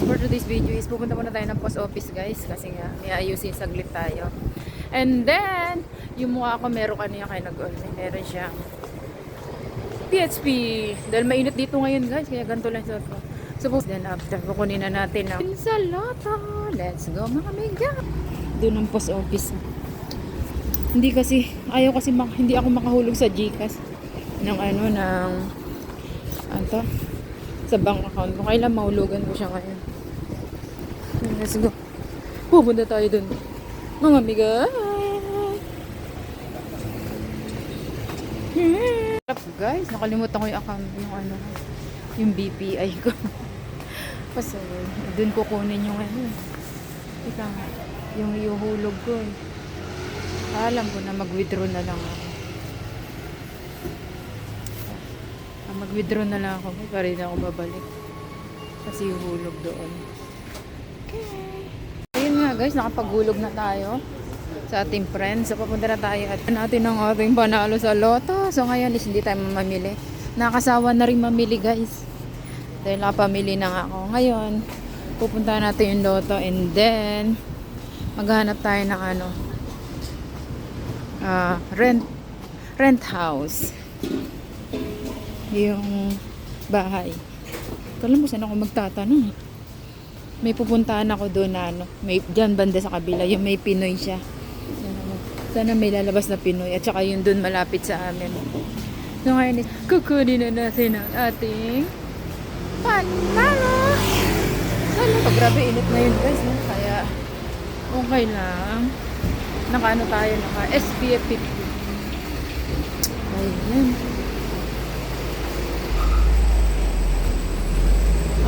for today's video is pupunta muna tayo ng post office guys kasi nga may ayusin saglit tayo. And then, yung mukha ko meron kanina kayo nag-on. Meron siyang PHP. Dahil mainit dito ngayon guys, kaya ganito lang suot ko. So, then after, kukunin na natin ang ensalata. Let's go mga mega. Doon ang post office. Hindi kasi, ayaw kasi, hindi ako makahulog sa GCash ng sa bank account ko. Kailan mahulugan ko siya ngayon. Let's go. Pupunta tayo dun. Mga amiga. Guys, nakalimutan ko yung account, yung BPI ko. Kasi, dun kukunin yung ika nga, yung iuhulog ko eh. Alam ko na mag-withdraw na lang ako. Mag-withdraw na lang ako para rin ako babalik kasi hulog doon. Okay. Ayun nga guys, nakapaghulog na tayo sa ating friends. So papunta na tayo at natin ang ating panalo sa loto. So ngayon is hindi tayo mamili. Nakasawa na rin mamili guys. Dahil nakapamili na nga ako. Ngayon, pupunta natin yung loto and then maghanap tayo ng rent house. Yung bahay. Kala mo saan ako magtatanong. May pupuntahan ako doon na may dyan banda sa kabila, yung may Pinoy siya. Sana may lalabas na Pinoy at saka yung doon malapit sa amin. So ngayon, kukunin na natin ang ating panalo. Sana grabe init na yun guys, no? Kaya okay lang. Naka tayo, naka SPF 50. Ayan.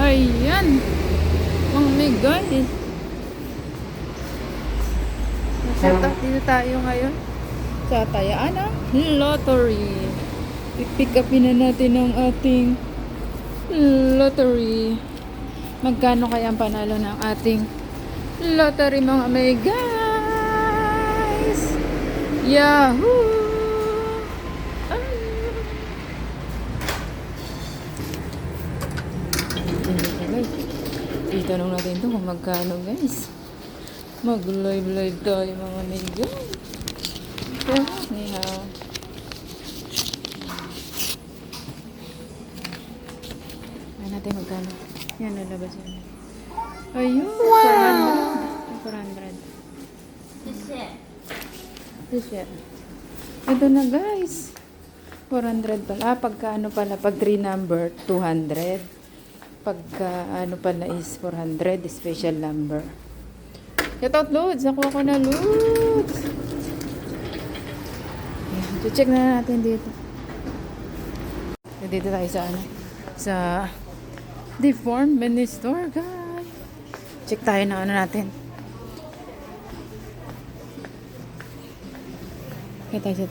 Ayan. Oh my God. Dito tayo ngayon sa tayaan ng lottery. Pick upin na natin ang ating lottery. Magkano kaya ang panalo ng ating lottery mga may guys? Yahoo! Itanong natin ito kung magkano guys. Mag-live tayo mga mega. Okay, anyhow. Ano natin magkano? Yan, nalabas yun. Ayun! Wow! 400. This year. Ito na guys. 400 pala. Pagka pala, pag 3 number, 200. Pagka pala is 400 special number. Get out loads. Nakuha ko na loads. Check na natin dito. Dito tayo sa Deform Mini Store guys. Check tayo na natin. Kaya tayo sa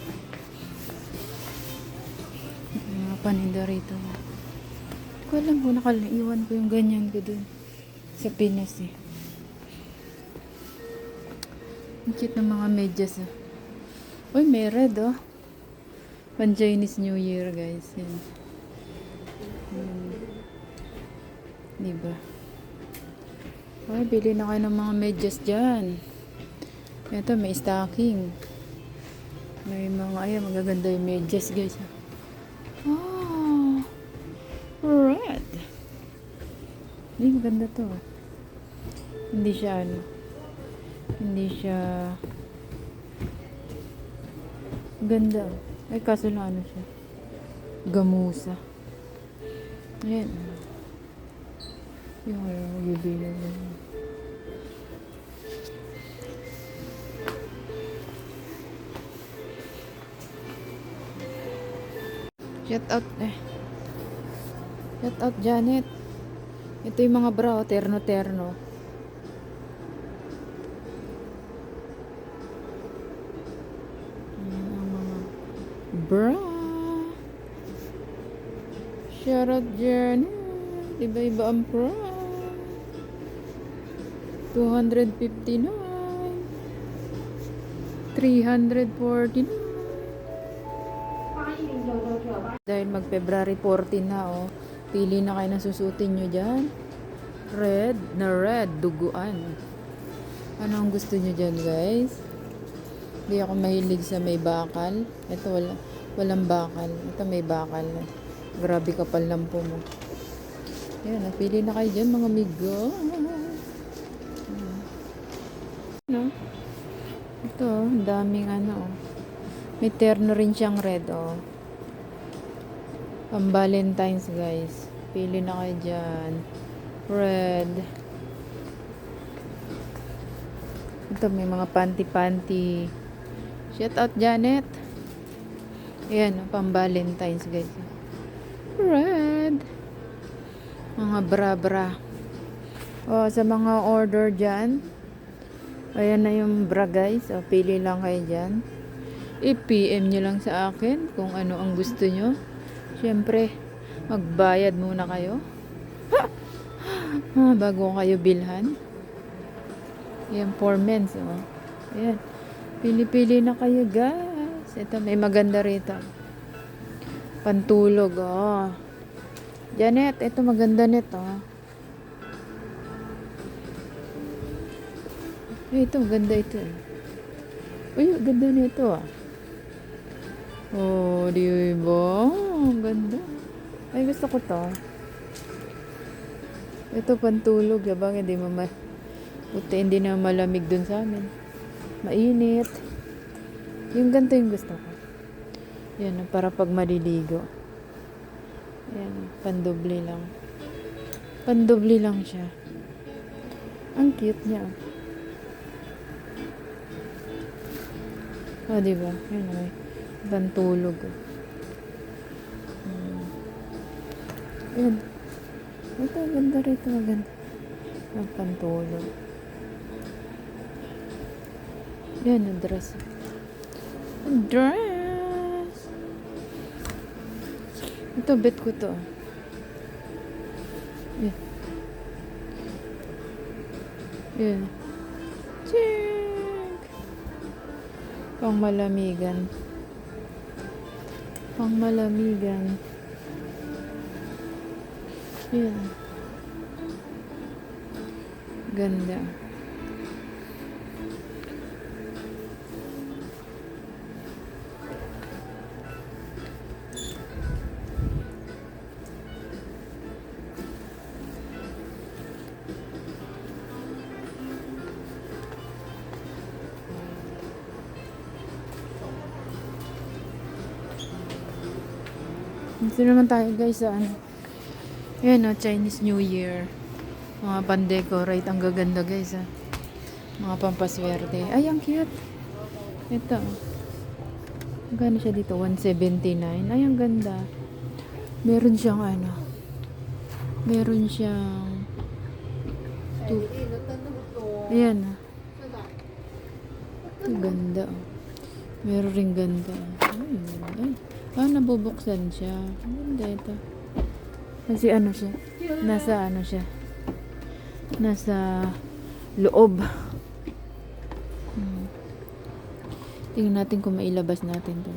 mga paninda rito. Ko alam ko, nakaliwan ko yung ganyan ko dun sa Pinas eh. Ang cute ng mga medyas ah. Uy, may red oh. Pan Chinese New Year guys. Yan. Diba? Uy, bili na kayo ng mga medyas dyan. Ito, may stocking. May mga, magaganda yung medyas guys ah. Red. Hindi, maganda to. Hindi siya ganda. Ay, kaso lang siya. Gamusa. Ayan. Yung magbibilang na. Shout out Shout out Janet. Ito yung mga bra, terno-terno. Ayan ang mga bra. Shout out Janet. Iba-iba ang bra. 259. 349. Dahil mag February 14 na pili na kayo ng susutin nyo dyan. red, duguan. Ano ang gusto nyo dyan, guys? Hindi ako mahilig sa may bakal. Ito walang bakal. Ito may bakal. Grabe kapal ng po mo. Ayan, napili na kayo dyan, mga amigo. No? Ito, ang daming ano. May terno rin siyang red, oh. Pang Valentine's, guys. Pili na kayo dyan. Red. Ito, may mga panty-panty. Shout out, Janet. Ayan, pang Valentine's, guys. Red. Mga bra-bra. O, sa mga order dyan, ayan na yung bra, guys. O, pili lang kayo dyan. I-PM nyo lang sa akin kung ano ang gusto nyo. Siyempre, magbayad muna kayo. Bago kayo bilhan. Ayan, for men's. O. Ayan. Pili-pili na kayo, guys. Ito, may maganda rito. Pantulog, oh. Janet, ito maganda nito. Ito, maganda ito. Uy, ganda nito, ah. Oh, di ba? Ang ganda. Ay, gusto ko to. Ito, pantulog. Diba? Hindi na malamig dun sa amin. Mainit. Yung ganito yung gusto ko. Yan, para pag maliligo. Yan, pandubli lang. Pandubli lang siya. Ang cute niya. Oh, diba? Yan, okay. Pantulog. Yan. Ito, ganda rito. Maganda. Ang pantulog. Yan, ang dress. Ang dress! Ito, bet ko to. Yan. Yan. Check! Pang malamigan. Pang malamigan. Yan. Ganda. Dito naman tayo, guys, sa ano. Yan, Chinese New Year. Mga pan-decorate. Ang gaganda, guys, ah. Mga pampaswerte. Ay, ang cute. Ito. Magkano siya dito? 179. Ay, ang ganda. Meron siyang ano. Meron siyang ayan, ah. Ito, ganda, oh. Meron ring ganda. Ay. Nabubuksan siya. Ganda ito. Kasi ano siya? Nasa ano siya? Nasa loob. Tingnan natin kung mailabas natin ito.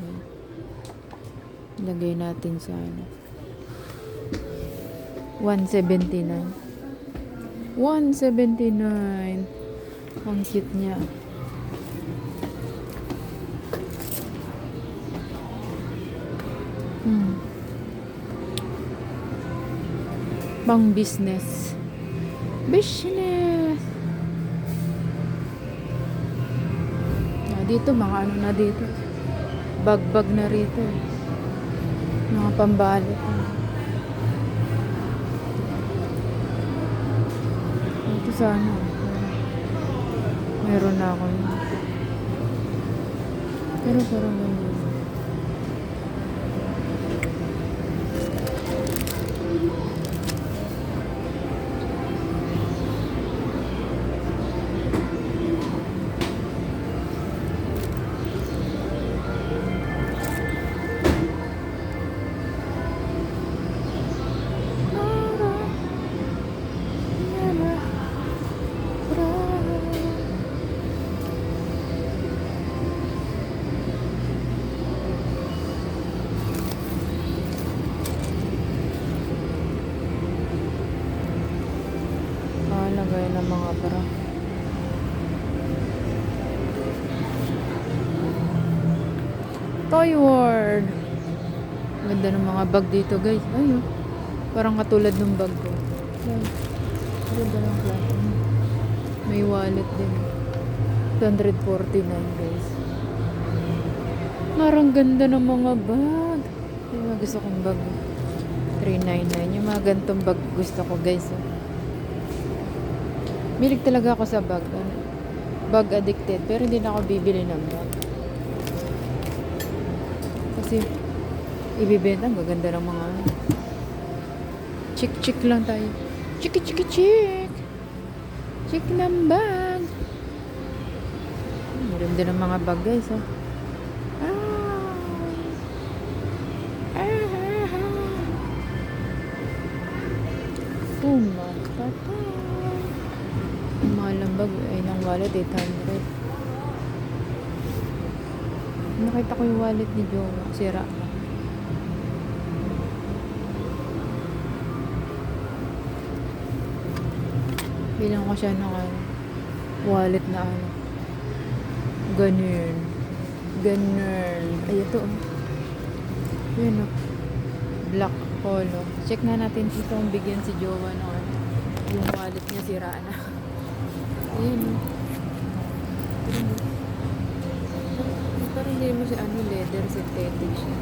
Lagay natin sa ano. 179. 179. Ang cute niya. Pang business. Business. Dito, mga ano na dito. Bag-bag na rito. Mga pambalot. Ito sana. Meron na ako. Pero parang ganyan. Gaya ng mga bra. Toy World. Ganda ng mga bag dito guys. Ayun. Parang katulad ng bag ko. Ayun. Ganda ng klase. May wallet din. 249 guys. Parang ganda ng mga bag. Yung mga gusto kong bag. 399. Yung mga gantong bag gusto ko guys. Bilig talaga ako sa bag. Bag addicted. Pero hindi na ako bibili ng bag. Kasi ibibenta. Ang gaganda ng mga chick lang tayo. Chick. Chick ng bag. Ganda ng mga bag guys. Matata. Ang mahal ng bag ay ng wallet 800. Nakita ko yung wallet ni Jowa. Sira na. Bilang ko siya ng wallet na ganun. Ay ito yun black polo. Check na natin dito kung bigyan si Jowa ng yung wallet niya sira na. Ayun. Parang hindi mo siya leather, synthetic siya.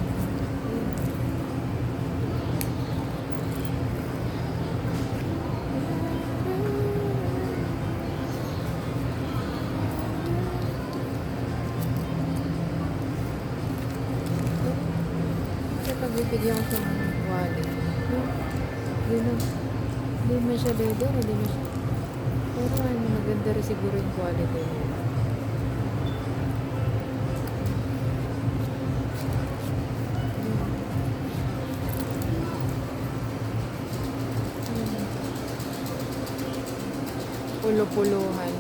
Kapag bibigyan ko siya ng wallet, hindi mo siya leather, hindi mo siya. Pero maganda rin siguro yung quality niya. Pulo-puluhan.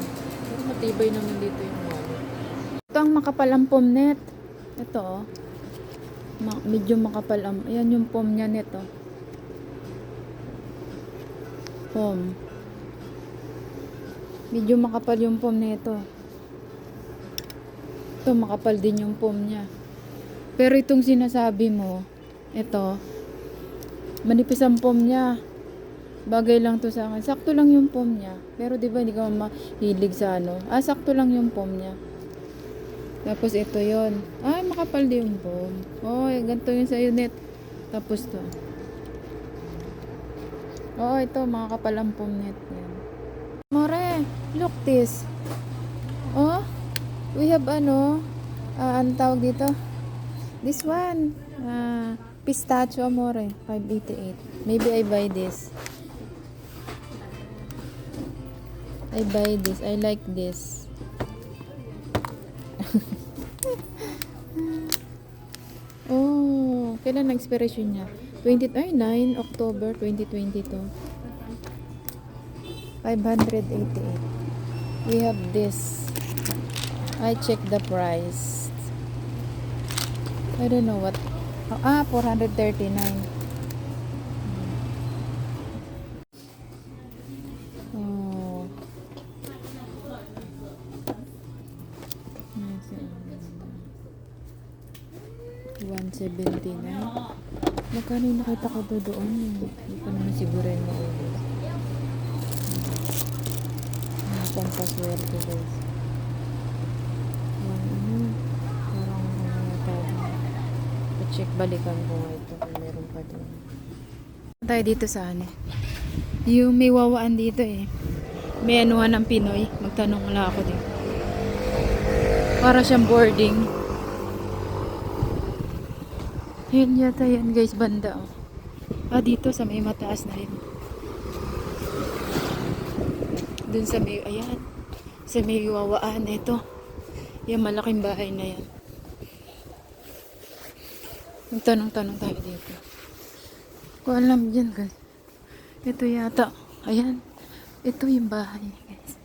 Pero matibay naman dito yung wallet. Ito ang makapal ang pomnet. Ito medyo makapal ang, ayan yung pom niya nito. Pom. Medyo makapal yung pom nito. Ito makapal din yung pom niya. Pero itong sinasabi mo, ito manipis ang pom niya. Bagay lang to sa akin. Sakto lang yung pom niya. Pero di ba hindi ka mahilig sa sakto lang yung pom niya. Tapos ito yon. Ay, makapal din yung pom. Ganito yung sa unit. Tapos to. Ito makakapal ang pom net yan. More, look this. We have ano tawag dito? This one. Pistachio more, 588. Maybe I buy this. I like this. Kailan ang expiration niya? 9 October 2022. 588. We have this. I check the price. I don't know what. 439. Oh. 179. Magkano yung nakita ko doon? Hindi pa naman siguro yung maulit. Pampaswerte guys. Parang check balikan ko nga ito kung meron pa doon. Tayo dito sa yung may wawaan dito may anuhan ng Pinoy. Magtanong lang ako dito. Para siyang boarding. Yun yata yan guys, banda dito sa may mataas na rin. Dun sa may, ayan, sa may wawaan ito. Yung malaking bahay na yan. Magtanong-tanong tayo dito. Kung alam dyan guys. Ito yata, ayan. Ito yung bahay guys.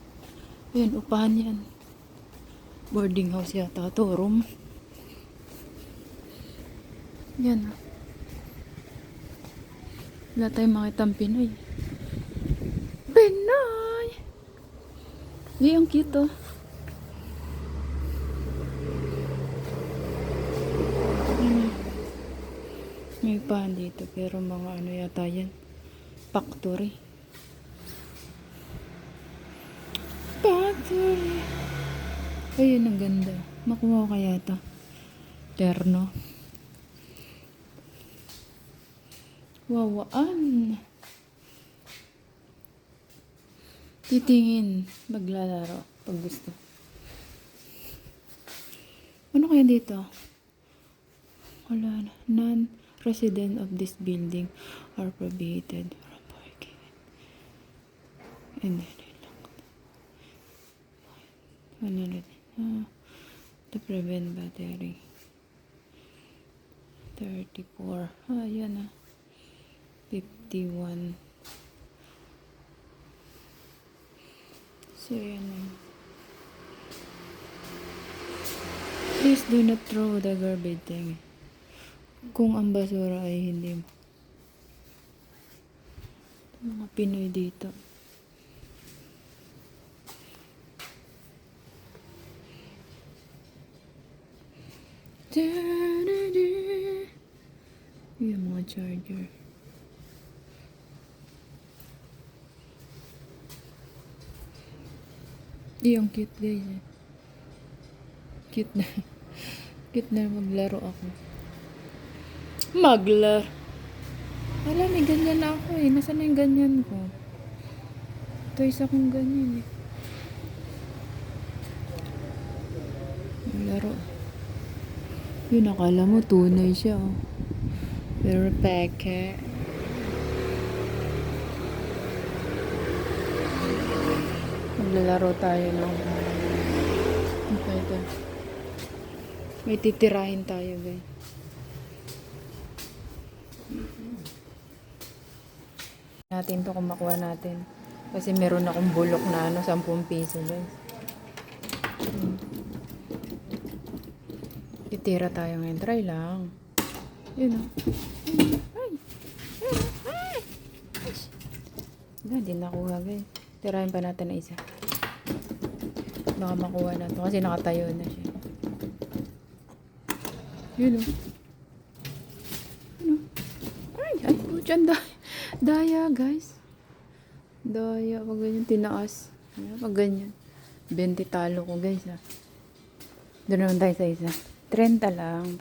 Ayan, upahan yan. Boarding house yata ito, room. Yan. Wala tayong makitang Pinoy. Pinoy! Ay, ang cute oh. Hmm. May pan dito pero mga ano yata yan. Factory. Factory. Ayun, ang ganda. Makuha ko kaya ito. Terno. Wawaan. Titingin. Maglalaro. Pag gusto. Ano kaya dito? Wala na. Non-resident of this building are prohibited from parking. And then, to prevent battery. 34. Ah, yan ah. 51. So, yan na. Please do not throw the garbage thing. Kung ang basura ay hindi mo. Mga Pinoy dito. Yung mga charger. Yung cute guys eh. Cute na. Cute na maglaro ako. Maglaro. Wala, may ganyan na ako eh. Nasaan na yung ganyan ko? Ito isa kong ganyan eh. Maglaro. Yun, akala mo tunay siya oh. Pero peke. Maglalaro tayo ng ito. May titirahin tayo guys. Natin to kung makuha natin. Kasi meron akong bulok na 10 piso guys. Titira tayo ngayon. Try lang. Yun o. Ay! Ay! Hindi nakuha guys. Tirahin pa natin na isa. Baka makuha na to kasi nakatayo na siya. Yun o. Ano? Ay! Ay! Puchan daya guys. Daya. Pag ganyan tinaas. Pag ganyan. 20 talo ko guys ha. Doon naman tayo sa isa. 30 lang.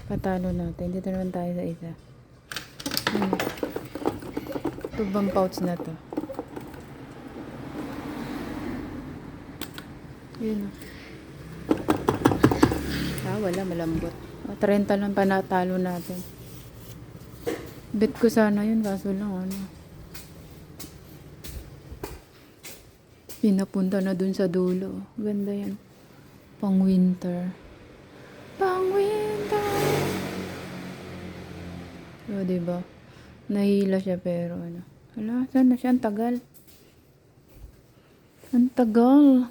Patalo natin. Dito naman tayo sa isa. Ito bang pouch na to? Yun o. Wala. Malambot. 30 lang panatalo natin. Bet ko sana yun. Kaso lang ano. Pinapunta na dun sa dulo. Ganda yan. Pang winter. Pang winter. So, diba? Nahila siya pero ano. Hala, saan na siya? Ang tagal. Ang tagal.